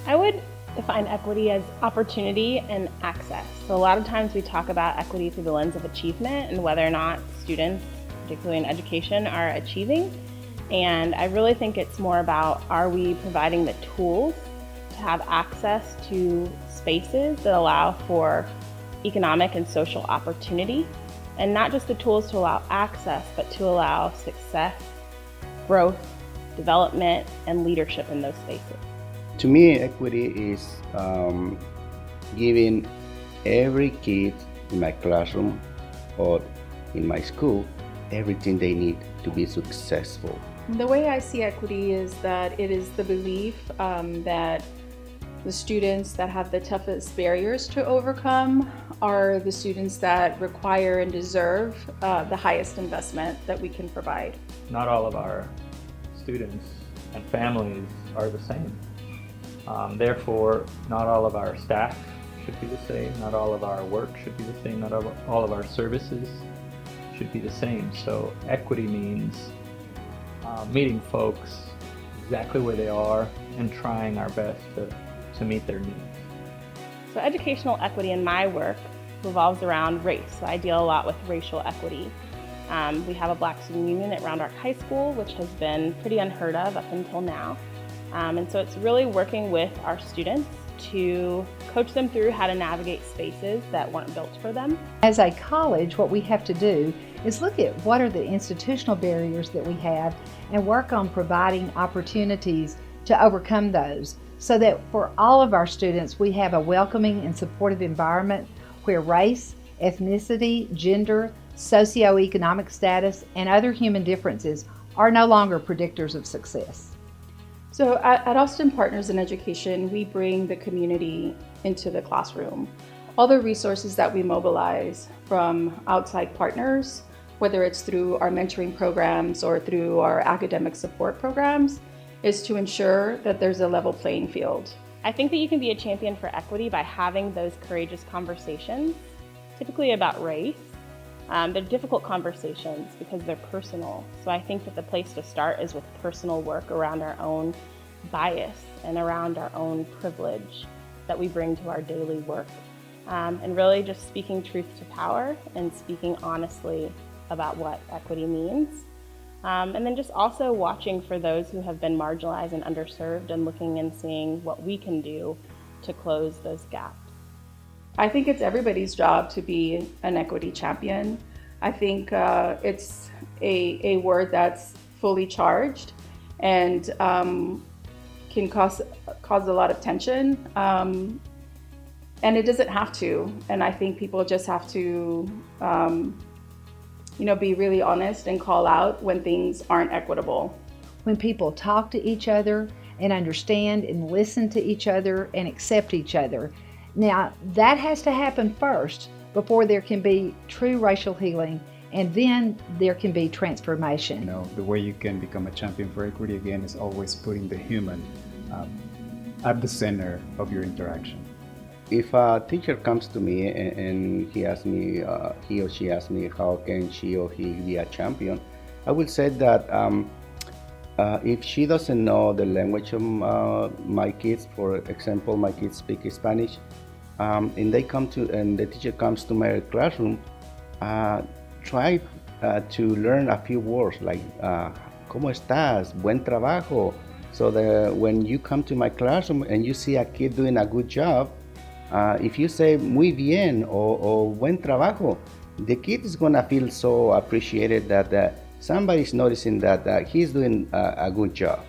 I would define equity as opportunity and access. So a lot of times we talk about equity through the lens of achievement and whether or not students, particularly in education, are achieving. And I really think it's more about, are we providing the tools to have access to spaces that allow for economic and social opportunity, and not just the tools to allow access, but to allow success, growth, development, and leadership in those spaces. To me, equity is giving every kid in my classroom or in my school everything they need to be successful. The way I see equity is that it is the belief that the students that have the toughest barriers to overcome are the students that require and deserve the highest investment that we can provide. Not all of our students and families are the same. Therefore, not all of our staff should be the same, not all of our work should be the same, not all of our services should be the same. So equity means meeting folks exactly where they are and trying our best to meet their needs. So educational equity in my work revolves around race. So I deal a lot with racial equity. We have a Black student union at Round Rock High School, which has been pretty unheard of up until now. And so it's really working with our students to coach them through how to navigate spaces that weren't built for them. As a college, what we have to do is look at what are the institutional barriers that we have and work on providing opportunities to overcome those, so that for all of our students we have a welcoming and supportive environment where race, ethnicity, gender, socioeconomic status, and other human differences are no longer predictors of success. So at Austin Partners in Education, we bring the community into the classroom. All the resources that we mobilize from outside partners, whether it's through our mentoring programs or through our academic support programs, is to ensure that there's a level playing field. I think that you can be a champion for equity by having those courageous conversations, typically about race. They're difficult conversations because they're personal. So I think that the place to start is with personal work around our own bias and around our own privilege that we bring to our daily work. And really just speaking truth to power and speaking honestly about what equity means. And then just also watching for those who have been marginalized and underserved and looking and seeing what we can do to close those gaps. I think it's everybody's job to be an equity champion. I think it's a word that's fully charged and can cause a lot of tension. And it doesn't have to. And I think people just have to be really honest and call out when things aren't equitable. When people talk to each other and understand and listen to each other and accept each other. Now, that has to happen first before there can be true racial healing, and then there can be transformation. The way you can become a champion for equity, again, is always putting the human at the center of your interaction. If a teacher comes to me and he or she asks me how can she or he be a champion, I will say that if she doesn't know the language of my kids, for example, my kids speak Spanish, and the teacher comes to my classroom, try to learn a few words like ¿Cómo estás? Buen trabajo. So that when you come to my classroom and you see a kid doing a good job, if you say muy bien or buen trabajo, the kid is gonna feel so appreciated that somebody's noticing that he's doing a good job.